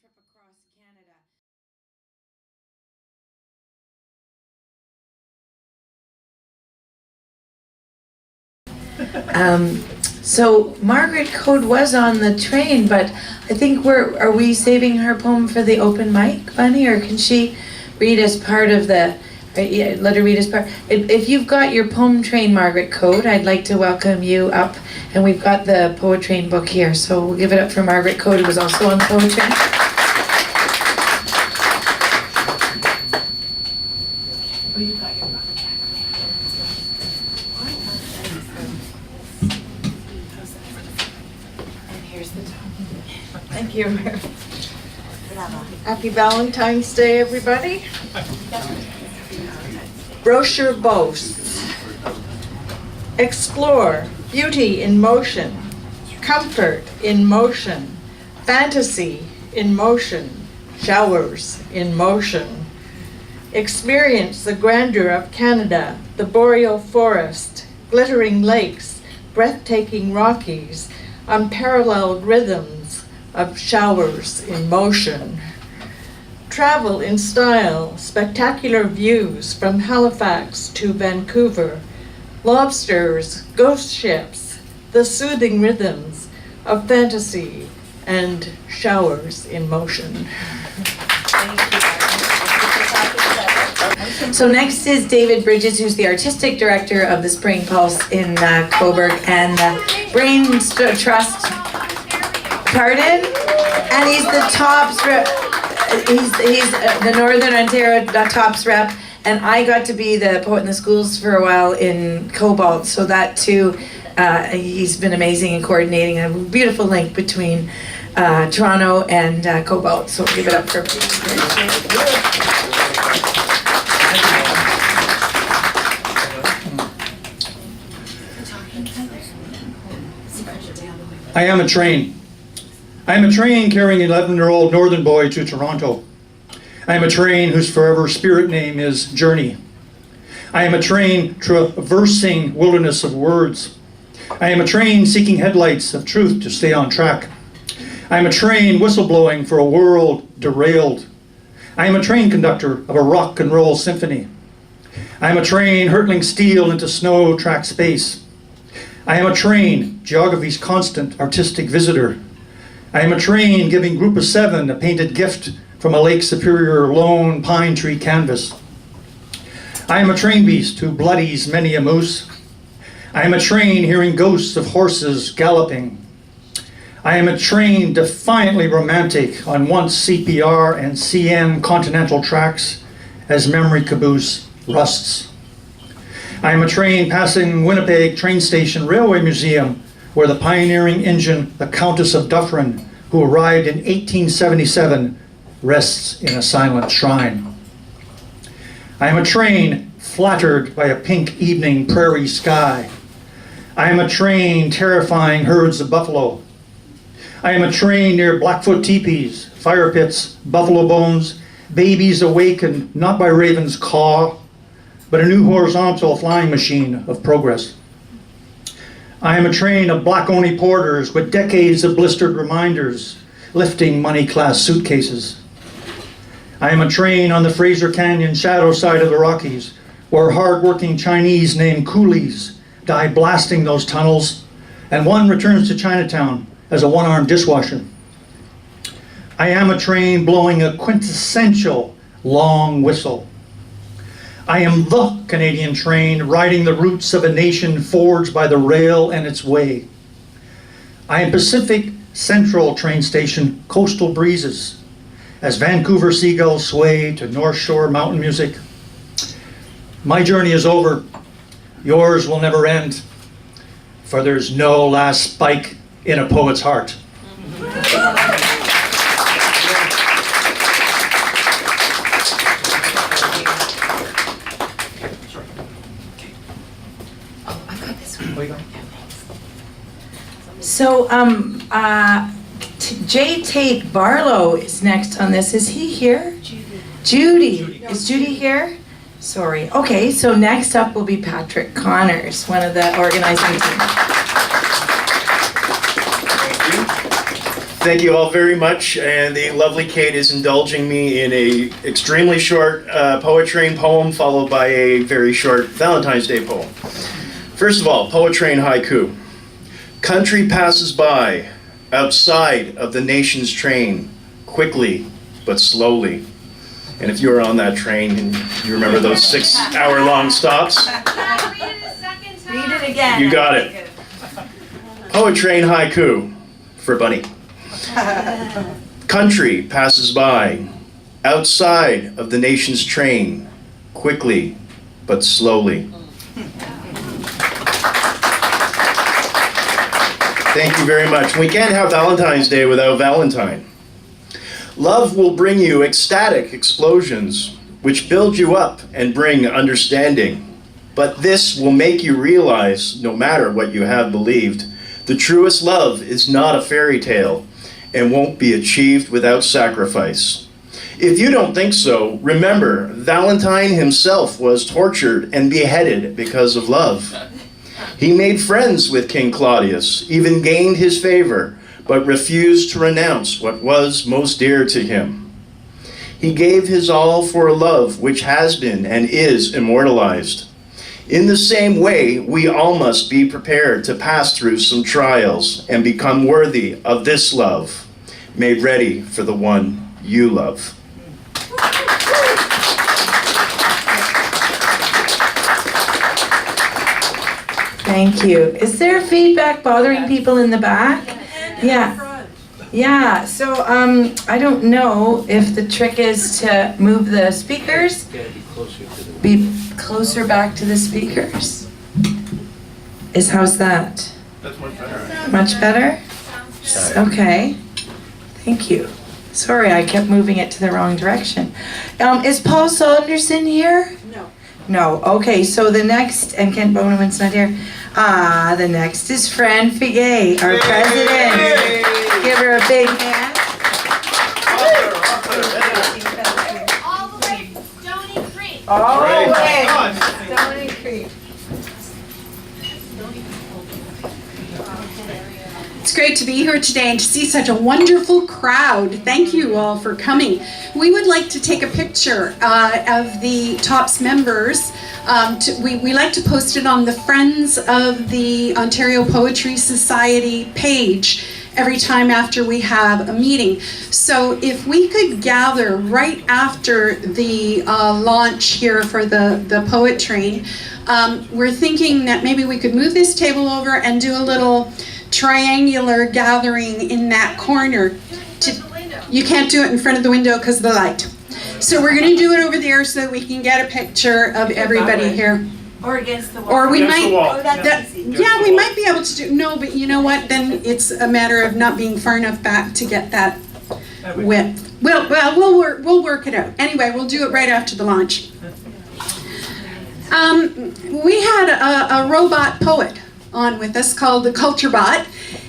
trip across Canada. So Margaret Code was on the train, but I think are we saving her poem for the open mic, Bunny, or can she read as part of the, let her read as part. If you've got your PoeTrain, Margaret Code, I'd like to welcome you up, and we've got the PoeTrain book here, so we'll give it up for Margaret Code, who was also on PoeTrain. Oh, you got your book. Thank you. Happy Valentine's Day, everybody. Brochure boasts. Explore beauty in motion, comfort in motion, fantasy in motion, showers in motion. Experience the grandeur of Canada, the boreal forest, glittering lakes, breathtaking Rockies, unparalleled rhythms of showers in motion. Travel in style, spectacular views from Halifax to Vancouver, lobsters, ghost ships, the soothing rhythms of fantasy and showers in motion. So next is David Brydges, who's the artistic director of the Spring Pulse in Cobourg and the Brain Trust. Pardon? And he's the TOPS rep. He's the Northern Ontario TOPS rep, and I got to be the poet in the schools for a while in Cobalt. So that too, he's been amazing in coordinating a beautiful link between Toronto and Cobalt. So give it up for. I am a train. I am a train carrying an 11-year-old northern boy to Toronto. I am a train whose forever spirit name is Journey. I am a train traversing wilderness of words. I am a train seeking headlights of truth to stay on track. I am a train whistleblowing for a world derailed. I am a train conductor of a rock and roll symphony. I am a train hurtling steel into snow track space. I am a train, geography's constant artistic visitor. I am a train giving Group of 7 a painted gift from a Lake Superior lone pine tree canvas. I am a train beast who bloodies many a moose. I am a train hearing ghosts of horses galloping. I am a train defiantly romantic on once CPR and CN continental tracks as memory caboose rusts. I am a train passing Winnipeg train station railway museum, where the pioneering engine, the Countess of Dufferin, who arrived in 1877, rests in a silent shrine. I am a train flattered by a pink evening prairie sky. I am a train terrifying herds of buffalo. I am a train near Blackfoot teepees, fire pits, buffalo bones, babies awakened not by raven's caw, but a new horizontal flying machine of progress. I am a train of black-only porters with decades of blistered reminders, lifting money-class suitcases. I am a train on the Fraser Canyon shadow side of the Rockies, where hard-working Chinese named coolies die blasting those tunnels, and one returns to Chinatown as a one-armed dishwasher. I am a train blowing a quintessential long whistle. I am the Canadian train riding the roots of a nation forged by the rail and its way. I am Pacific Central train station coastal breezes as Vancouver seagulls sway to North Shore mountain music. My journey is over. Yours will never end, for there's no last spike in a poet's heart. So, J. Tate Barlow is next on this. Is he here? Judy. Is Judy here? Sorry. Okay, so next up will be Patrick Connors, one of the organizing team. Thank you all very much, and the lovely Kate is indulging me in a extremely short PoeTrain poem followed by a very short Valentine's Day poem. First of all, PoeTrain haiku. Country passes by, outside of the nation's train, quickly but slowly. And if you were on that train and you remember those 6-hour-long stops, Read it again. you got it. PoeTrain haiku for Bunny. Country passes by, outside of the nation's train, quickly but slowly. Thank you very much. We can't have Valentine's Day without Valentine. Love will bring you ecstatic explosions, which build you up and bring understanding. But this will make you realize, no matter what you have believed, the truest love is not a fairy tale and won't be achieved without sacrifice. If you don't think so, remember, Valentine himself was tortured and beheaded because of love. He made friends with King Claudius, even gained his favor, but refused to renounce what was most dear to him. He gave his all for a love which has been and is immortalized. In the same way, we all must be prepared to pass through some trials and become worthy of this love, made ready for the one you love. Thank you. Is there feedback bothering people in the back? Yeah. Yeah, so I don't know if the trick is to move the speakers. Be closer back to the speakers. How's that? That's much better. Much better? Okay. Thank you. Sorry, I kept moving it to the wrong direction. Is Paul Saunderson here? No. No. Okay, so the next, and Kent Boneman's not here. The next is Fran Figge, our president. Give her a big hand. All the way from Stony Creek. All Great. right. Stony Creek. It's great to be here today and to see such a wonderful crowd. Thank you all for coming. We would like to take a picture of the TOPS members. We like to post it on the Friends of the Ontario Poetry Society page every time after we have a meeting. So if we could gather right after the launch here for the PoeTrain, we're thinking that maybe we could move this table over and do a little triangular gathering in that corner. You can't do it in front of the window because of the light. So we're going to do it over there so that we can get a picture of everybody here. Or against the wall. Or we Against might, the wall. Oh, that's easy. yeah, we might be able to do, no, but you know what, then it's a matter of not being far enough back to get that width. We'll work it out. Anyway, we'll do it right after the launch. We had a robot poet on with us called the Culture Bot,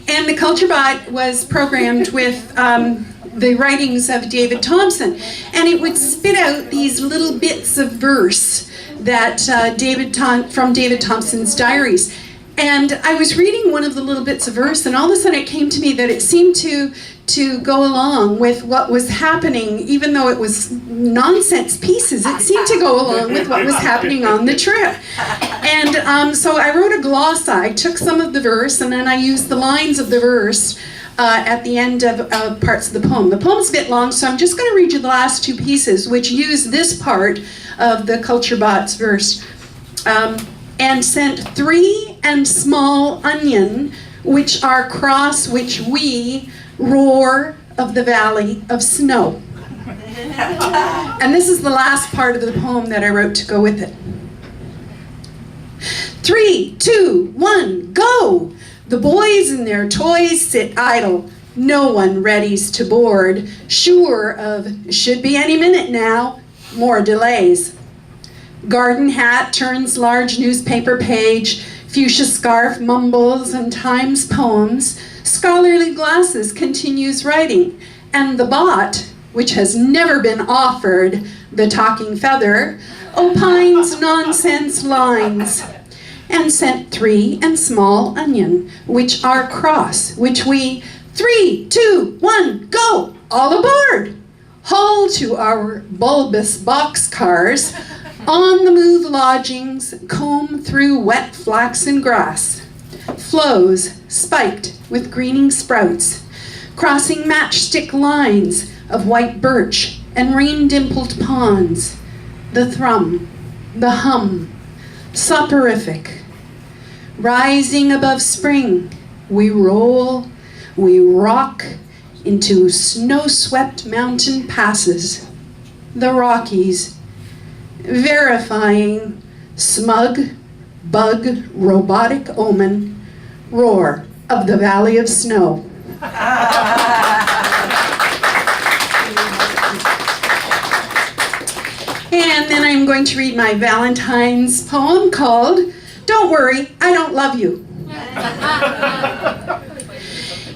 and the Culture Bot was programmed with the writings of David Thompson, and it would spit out these little bits of verse that from David Thompson's diaries. And I was reading one of the little bits of verse, and all of a sudden it came to me that it seemed to go along with what was happening, even though it was nonsense pieces. It seemed to go along with what was happening on the trip. And so I wrote a gloss. I took some of the verse, and then I used the lines of the verse at the end of parts of the poem. The poem's a bit long, so I'm just going to read you the last two pieces, which use this part of the Culture Bot's verse. And sent 3 and small onion, which are cross which we roar of the valley of snow. And this is the last part of the poem that I wrote to go with it. 3, 2, 1, go! The boys and their toys sit idle. No one readies to board, sure of should be any minute now, more delays. Garden hat turns large newspaper page, fuchsia scarf mumbles and Times poems, scholarly glasses continues writing, and the bot, which has never been offered the talking feather, opines nonsense lines, and sent 3 and small onion, which are cross, which we 3, 2, 1, go! All aboard! Haul to our bulbous boxcars, on the move lodgings, comb through wet flaxen grass, flows spiked with greening sprouts, crossing matchstick lines of white birch and rain-dimpled ponds, the thrum, the hum, soporific. Rising above spring, we roll, we rock into snow-swept mountain passes, the Rockies, verifying smug, bug, robotic omen, roar of the Valley of Snow. And then I'm going to read my Valentine's poem called Don't Worry, I Don't Love You.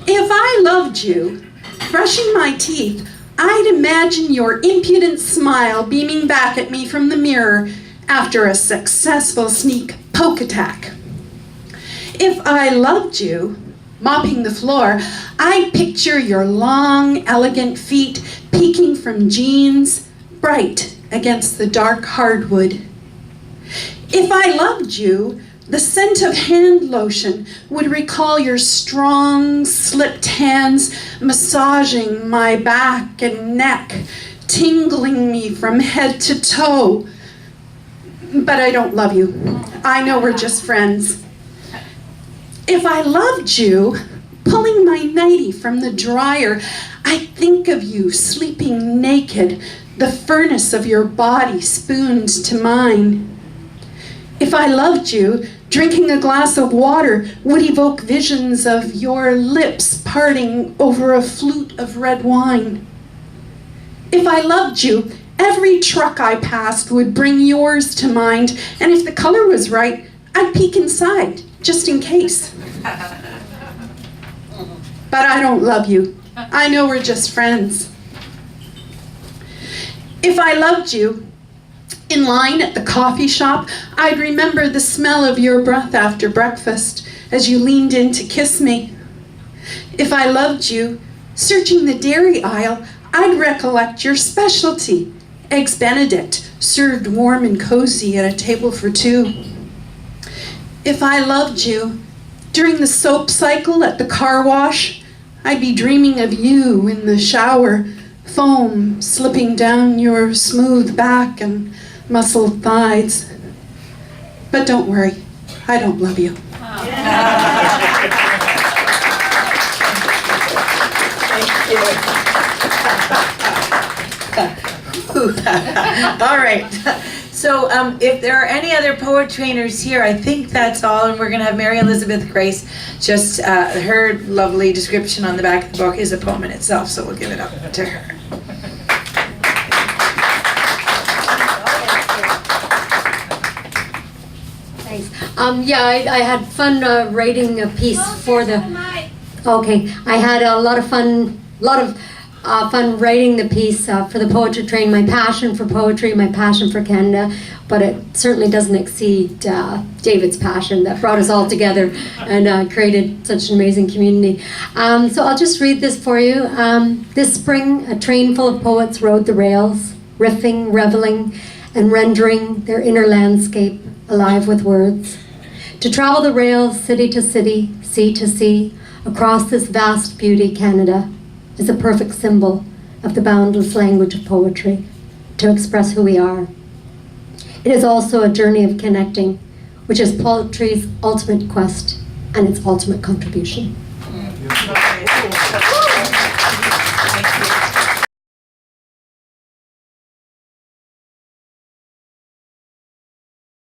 If I loved you, brushing my teeth, I'd imagine your impudent smile beaming back at me from the mirror after a successful sneak poke attack. If I loved you, mopping the floor, I'd picture your long, elegant feet peeking from jeans, bright against the dark hardwood. If I loved you, the scent of hand lotion would recall your strong, slipped hands massaging my back and neck, tingling me from head to toe. But I don't love you. I know we're just friends. If I loved you, pulling my nightie from the dryer, I'd think of you sleeping naked, the furnace of your body spooned to mine. If I loved you, drinking a glass of water would evoke visions of your lips parting over a flute of red wine. If I loved you, every truck I passed would bring yours to mind, and if the color was right, I'd peek inside, just in case. But I don't love you. I know we're just friends. If I loved you, in line at the coffee shop, I'd remember the smell of your breath after breakfast as you leaned in to kiss me. If I loved you, searching the dairy aisle, I'd recollect your specialty, Eggs Benedict, served warm and cozy at a table for two. If I loved you, during the soap cycle at the car wash, I'd be dreaming of you in the shower, foam slipping down your smooth back and muscled thighs. But don't worry, I don't love you. All right. So if there are any other poet trainers here, I think that's all, and we're going to have Mary Elizabeth Grace. Just her lovely description on the back of the book is a poem in itself, so we'll give it up to her. Thanks. I had fun writing a piece for the. Okay, I had a lot of fun writing the piece for the PoeTrain. My passion for poetry, my passion for Canada, but it certainly doesn't exceed David's passion that brought us all together and created such an amazing community. So I'll just read this for you. This spring, a train full of poets rode the rails, riffing, reveling, and rendering their inner landscape alive with words. To travel the rails, city to city, sea to sea, across this vast beauty, Canada, is a perfect symbol of the boundless language of poetry, to express who we are. It is also a journey of connecting, which is poetry's ultimate quest and its ultimate contribution.